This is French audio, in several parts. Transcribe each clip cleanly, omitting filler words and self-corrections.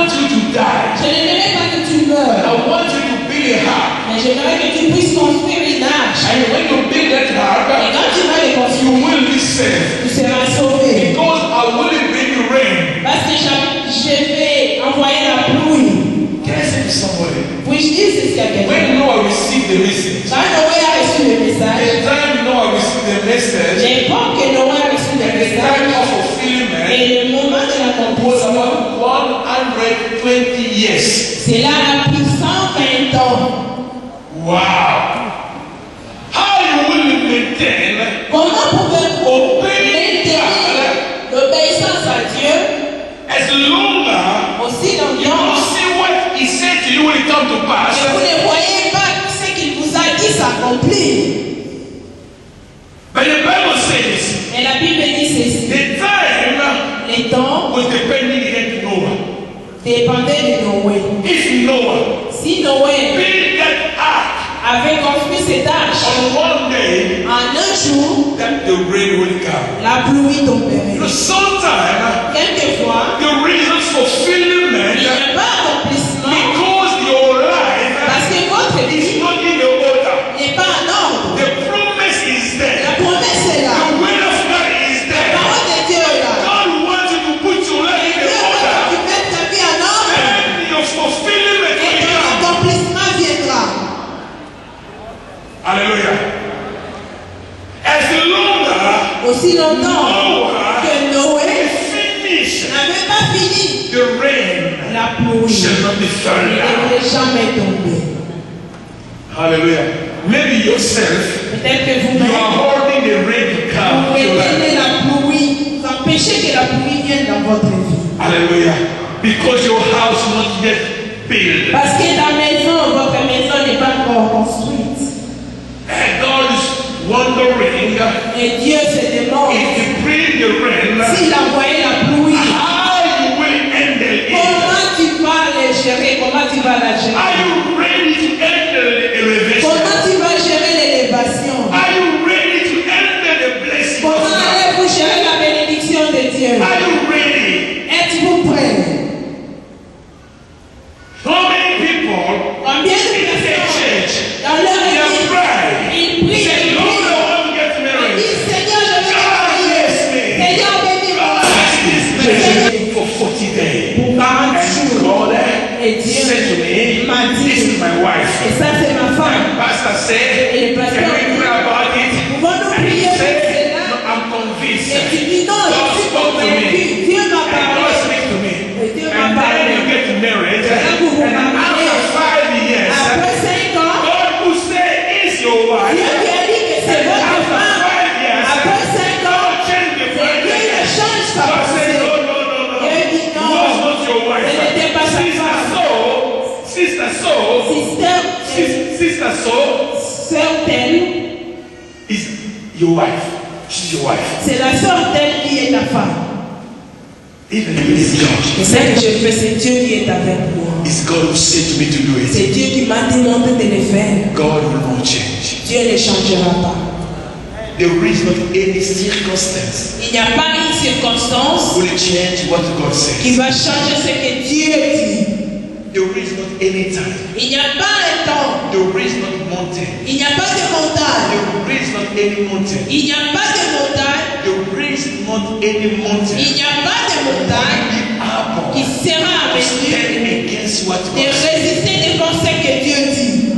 want you to die. Je n'aimerais pas que tu meurs. I want you to build a ark. Mais j'aimerais que tu puisses construire une arche. And when you build that Et ark, quand tu vas les you construire, will be saved. tu seras sauvé. Because I will bring you rain. Parce que je vais envoyer la pluie. Can I say to somebody? Puis-je dire ceci à quelqu'un? When Noah received the message, Quand Noé a reçu le the message, time Noah received the message, l'époque que Noé a reçu le and the message, time of fulfillment et le moment de was l'accomplissement, about 120 years. cela a pris 120 ans. Wow. How you will maintain Comment pouvez-vous obeying maintenir God l'obéissance à Dieu as long as aussi you longtemps don't see what he said to you will come to pass? que vous ne voyez pas ce qu'il vous a dit s'accomplir? But the Bible says Et la Bible dit ceci. the time Les temps was depending on Noah. dépendaient de Noé. If Noah Si Noé built that ark avait construit cette arche, on one day, en un jour, that the rain will come. la pluie tomberait. You know, sometimes Quelquefois, the reasons for fulfillment il n'y a pas accomplissement because your life parce que votre is vie not in the order. n'est pas en ordre. The promise is La there. promesse est là. The will of God is La there. parole de Dieu est là. God wants you to put your life in Dieu the veut que order. tu mettes ta vie en ordre And your fulfillment et will ton come. accomplissement viendra. Hallelujah. As long as Aussi longtemps que Noé finish, n'avait pas fini, the rain la pluie shall not be ne found down. devrait jamais tomber. Hallelujah. Maybe yourself, Peut-être que you vous-même, are holding the rain to come vous to your life. retenez la pluie, vous empêchez que la pluie vienne dans votre vie. Hallelujah. Because your house not yet built. Parce que la maison, votre maison n'est pas encore construite. And God is wondering Et Dieu se demande if you bring the rain, s'il envoyait la pluie, how you will handle it. comment tu vas les gérer, comment tu vas la gérer, Are you ready to handle the elevation? comment tu vas gérer l'élévation, Are you ready to handle the blessing of comment God? allez-vous gérer la bénédiction de Dieu? Are you ready? Êtes-vous prêts? So many people Combien de in the personnes church, dans leur they have église, pride. ils prient, Say, ils Lord, prient, I want to get ils married. disent Seigneur, je veux me God marier. bless me. Seigneur, bénis-moi. God bless this blessing for 40 days. Pour 40 And jours. God Et Dieu said to me, m'a dit, this is my wife. et ça c'est ma femme. Pastor said, Et le pasteur can we pray about it? Pouvons-nous And he prier pour said, cela? no, I'm convinced. Et tu dis non, je suis convaincu. Dieu m'a And God parlé. speak to me. Et Dieu m'a And then parlé. you get married. là, vous vous And mariez. after 5 years, Après 5 ans, God who say is your wife. Dieu qui a dit que c'est And votre after femme. 5 years, Après 5 ans, God change the c'est Dieu qui plan. change sa God said, pensée. no, no, no, no. Dieu dit It non. was not your wife. Ce n'était pas sa Sister femme. Sister Sœur telle, is your wife. She's your wife. c'est la sœur telle qui est ta femme. Even if it is God, Et ce que je fais, c'est Dieu qui est avec moi. it's God who said to me to do it. C'est Dieu qui m'a demandé de le faire. God will not change. Dieu ne changera pas. There is not any circumstance Il n'y a pas une circonstance will change what God qui says. va changer ce que Dieu dit. There is not any time. Il n'y a pas un temps. There is not mountain. Il n'y a pas de montagne. There is not any mountain. Il n'y a pas de montagne. There is not any Il mountain. n'y a pas de montagne qui sera avec Dieu Stand against what de God says. résister devant ce que Dieu dit.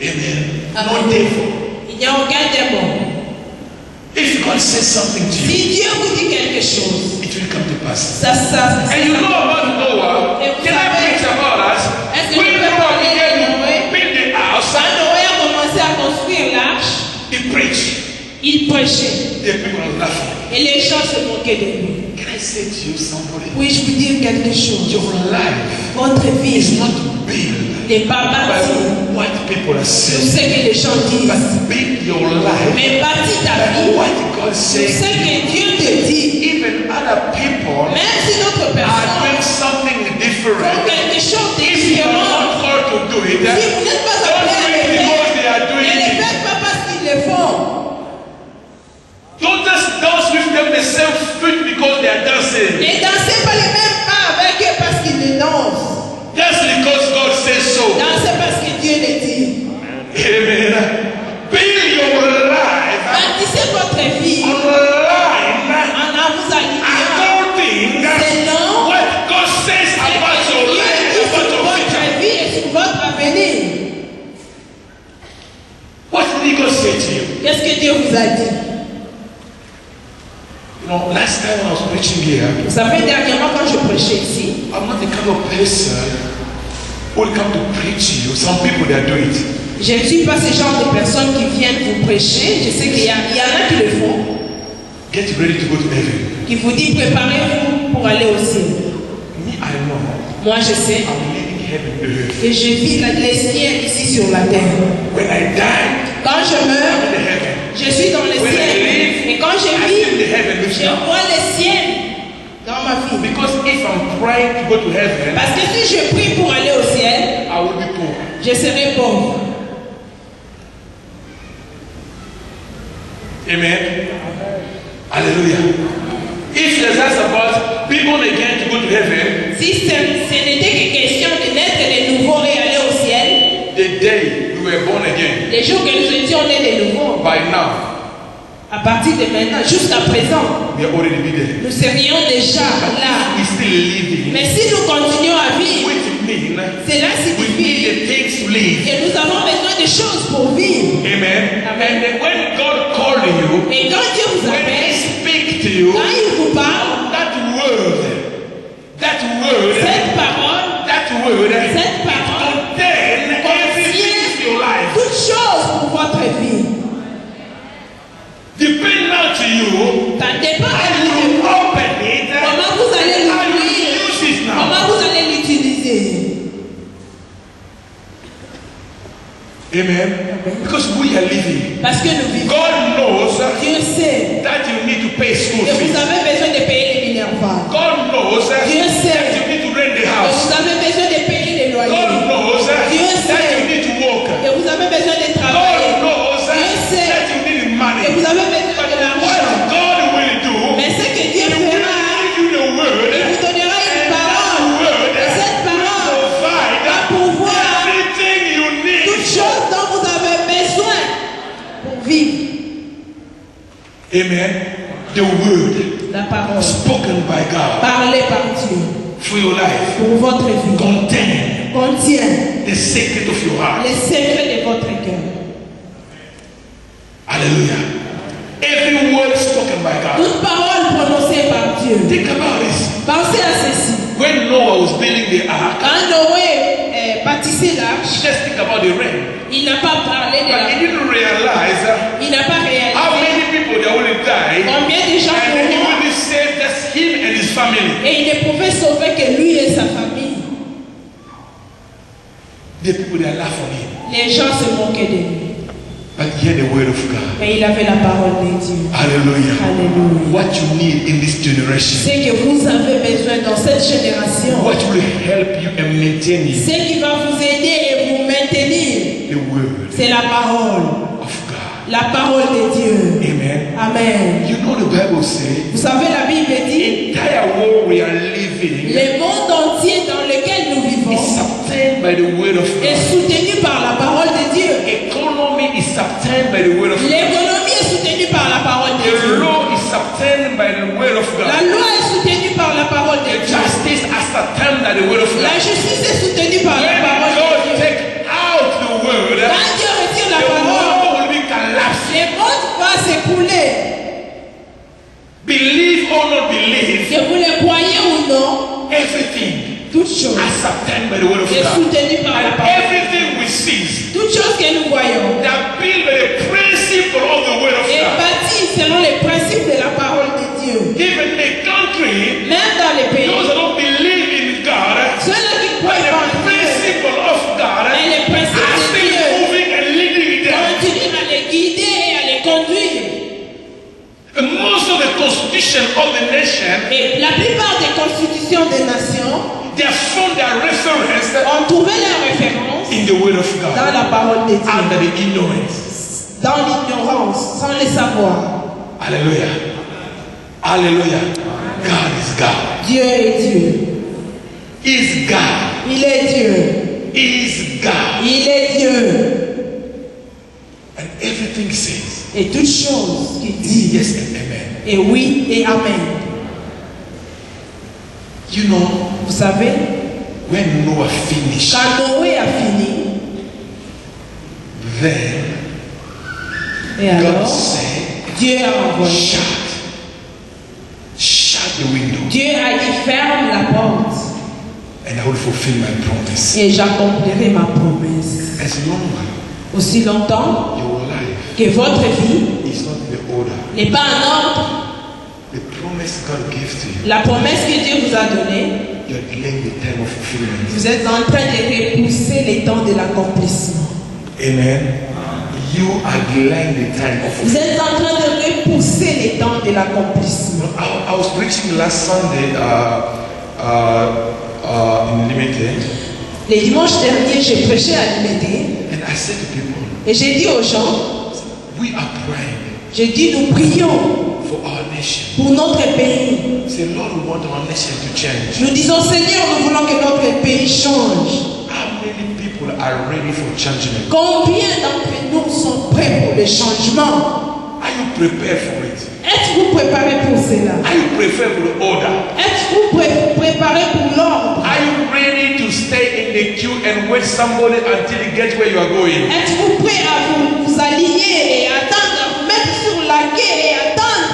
Amen. Amen. No devil. Il n'y a aucun démon. If God says something to you, Si Dieu vous dit quelque chose, it will come to pass. ça. And you know about Noah. Can I preach about us? Est-ce que When vous pouvez Noah parler began de to Noé? build the house, Quand Noé a commencé à construire l'arche, he preached. il prêchait. The people were laughing. Et les gens se moquaient de lui. Can I say to you somebody? Puis-je vous dire quelque chose? Your life Votre vie is not built n'est pas by bâtie what people are sur saying, ce que les gens disent, but build your life mais bâtis ta by vie what God sur ce says. que Dieu te dit. Even other people Même si d'autres are personnes doing something font different. quelque chose de If you are différent, not called to do it, si vous n'êtes pas don't appelé à do le it faire, because they are ne doing le it. faites pas parce qu'ils le font. Don't just dance with them the same feet because they are dancing. Ne dansez pas les mêmes pas avec eux parce qu'ils vous a dit. You know, last time when I was preaching here, Vous savez, dernièrement, quand je prêchais ici, I'm not the kind of person who will come to preach to you. Some people, they do it. je ne suis pas ce genre de personnes qui viennent vous prêcher. Je sais qu'il y en a qui le font. Get ready to go to heaven. Qui vous dit préparez-vous pour aller au ciel. Me, I know. Moi, je sais I'm living heaven on earth. que je vis les ciels ici sur la terre. When I die, Quand je I'm meurs, in the heaven. je suis dans les When I ciels. live, Et quand je I see the vis, heaven with je you. vois les ciels dans ma vie. Because if I'm praying to go to heaven, Parce que si je prie pour aller au ciel, I will be poor. je serai pauvre. Amen. Hallelujah. If there's us about being born again to go to heaven, Si ce n'était que question de naître de nouveau et aller au ciel, the day we were born again, les jours que nous étions nés de nouveau, by now, à partir de maintenant, jusqu'à présent, we are already be there. nous serions déjà là. We're still living, Mais si nous continuons à vivre, which means cela we need signifie the things to live. que nous avons besoin de choses pour vivre. Amen. And then when God called you, Et quand Dieu vous when He appelle, speaks to you, quand il vous parle, that word, cette parole contain everything in your life. toute chose pour votre vie. Depend now to you. Ça dépend And de you vous. open it. Comment vous allez And you l'ouvrir? use it now. Comment vous allez l'utiliser? Amen. Because we are living. Parce que nous vivons. God knows Dieu sait that you need to pay school que vous fees. avez besoin de payer les minervales. God knows that Dieu sait you need to rent the que house. vous avez besoin de payer les God loyers. knows that Dieu you sait need to work. que vous avez besoin de God travailler. knows Dieu sait that you need que money. vous avez besoin But de l'argent. what God will do, Mais ce que Dieu He will fera, give you the word, il vous donnera and une that parole. word Et cette parole will provide va pouvoir everything you need. toute chose dont vous avez besoin pour vivre. Amen. The word La parole spoken by God parlée par Dieu for your life pour votre vie contain contient the secret of your heart. les secrets de votre cœur. Hallelujah. Every word spoken by God. Toute parole prononcée par Dieu. Think about this. Pensez à ceci. When Noah was building the ark, Quand Noé bâtissait l'arche, just think about the rain. il n'a pas parlé de But la he didn't realize il n'a pas how réalisé many people they would die, combien de gens and he mourront would save just him and his family. et il ne pouvait sauver que lui et sa famille. The people they laugh on him. Les gens se moquaient de lui. But hear the word of God. Mais il avait la parole de Dieu. Hallelujah. Alléluia. What you need in this generation, Ce que vous avez besoin dans cette génération, what will help you and maintain you, ce qui va vous aider et vous maintenir, the word c'est la parole. of God. La parole de Dieu. Amen. Amen. You know the Bible says, Vous savez, la Bible dit, entire world we are living le monde entier dans lequel nous is vivons sustained by the word of est God. soutenu par la parole de Dieu. Economy is sustained by the word of God. L'économie est soutenue par la parole de The Dieu. law is sustained by the word of La God. loi est soutenue par la parole de The Dieu. justice is sustained by the word of La God. justice est soutenue par la When parole de God Dieu. take out the word, Quand Dieu retire la the parole, world will be collapsed. le monde va s'écrouler. Believe or not believe, Que vous le croyez ou non, everything toute chose is sustained by the word of est God. soutenue par la And parole. everything we see, Toute chose que nous voyons they are built by the principle of the word of est God. bâtie selon les principes de la parole de Dieu. Even the country, Même dans les pays, those that don't believe in God, ceux-là qui by croient en the Dieu principle of God, et les principes are de still Dieu moving and leading them. continuent à les guider et à les conduire. And most of the constitution of the nation, Et la plupart des constitutions des nations they have found their reference ont trouvé leur référence in the word of dans God, la parole de Dieu, under the ignorance. dans l'ignorance, sans le savoir. Hallelujah. Hallelujah. God is God. Dieu est Dieu. Is God. Il est Dieu. Is God. Il est Dieu. And everything says, Et toute chose qui is dit yes and amen. est oui et amen. You know, Vous savez, when Noah finished, quand Noé a fini, then et God alors, said, Dieu a envoyé. Shut the window. Dieu a dit ferme la porte. And I will fulfill my promise. Et j'accomplirai ma promesse. As long Aussi longtemps your life que votre vie is not in the order, n'est pas en ordre, the promise God gives to you, la promesse que Dieu vous a donnée, you're delaying the time of fulfillment. vous êtes en train de repousser les temps de l'accomplissement. Amen. You are delaying the time of Vous fulfillment. êtes en train de repousser les temps de l'accomplissement. I was preaching last Sunday in Limited, Les dimanches derniers, j'ai prêché à Limédée and I said to people, et j'ai dit aux gens, we are praying j'ai dit nous prions for our nation. pour notre pays. Say, Lord, we want our nation to change. Nous disons Seigneur, nous voulons que notre pays change. How many people are ready for changement? Combien d'entre nous sont prêts pour le changement? Are you prepared for it? Êtes-vous préparés pour cela? Are you prepared for the order? Êtes-vous préparés pour l'ordre? Are you ready to stay in the queue and wait somebody until you get where you are going? Êtes-vous prêts à vous aligner et attendre, à vous mettre sur la quai et attendre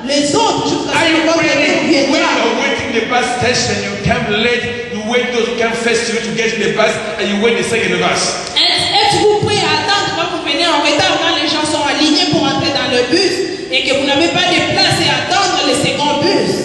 les autres jusqu'à Are ce you que votre ready tour when you viendra? are waiting the bus station, you come late, you wait those who come first to you to get in the bus, and you wait the second bus? Êtes-vous prêts à attendre quand vous venez en retard, quand les gens sont alignés pour entrer dans le bus et que vous n'avez pas de place et attendre le second bus?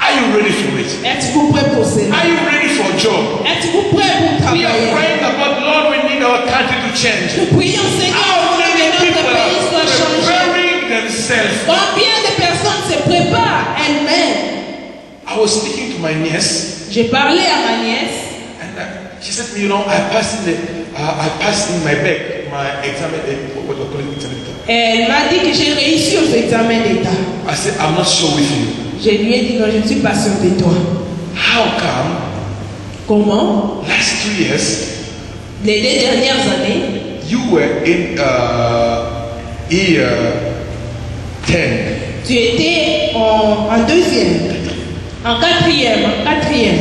Are you ready for it? Êtes-vous prêts pour cela? Are you ready for a job? Êtes-vous prêts pour We are travailler? praying about, Lord, we need our country to change. Nous prions Seigneur, How pour que many notre people pays soit are changé. preparing themselves? Combien de personnes se préparent elles-mêmes? I was speaking to my niece, J'ai parlé à ma nièce. and she said to me, you know, I passed in my bag my exam, what we call it, exam. Elle m'a dit que j'ai réussi aux examens d'État. I said, I'm not sure with you. Je lui ai dit non, je ne suis pas sûr de toi. How come Comment? last 2 years Les 2 dernières années, you were in year 10 tu étais en deuxième, en quatrième.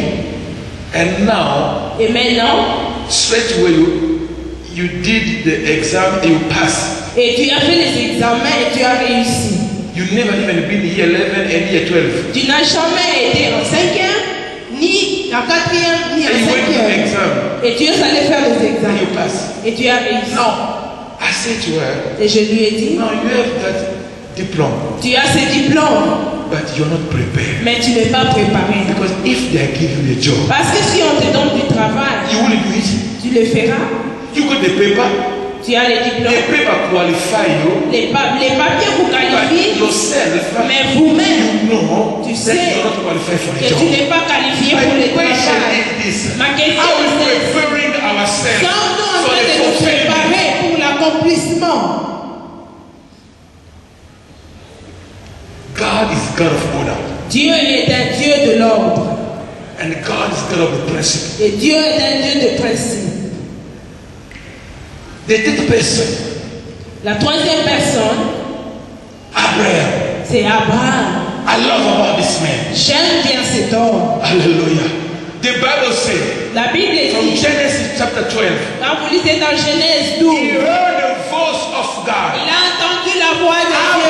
and now Et maintenant, straight away you did the exam and you passed? et tu as fait les examens et tu as réussi. You never even been year 11 and year 12. Tu n'as jamais été en cinquième, ni en quatrième, ni en And you went to the cinquième. exam Et tu es allé faire les and you examens. passed. Et tu as réussi. Now I said to her, Et je lui ai dit, now you have that diploma, tu as ce diplôme, but you're not prepared. mais tu n'es pas préparé. Because if they give you a job, Parce que si on te donne du travail, you will do it. tu le feras. You got the paper, Tu as les diplômes. the paper qualify you, Les papiers vous but qualifient, yourself, mais vous-même, you know tu that sais you're not qualified for que the tu job. n'es pas qualifié pour My le question travail. is this: Ma question are we est celle-ci. preparing ourselves Sommes-nous en for train the de nous fulfillment? préparer pour l'accomplissement? God is God of order, Dieu est un Dieu de l'ordre. and God is God of the principle. Et Dieu est un Dieu de principe. The third person, La troisième personne, Abraham. c'est Abraham. I love about this man. J'aime bien cet homme. Hallelujah. The Bible says La Bible from dit, Genesis chapter 12, quand vous lisez dans Genèse he 12, heard the voice of God. il a entendu la voix de Abraham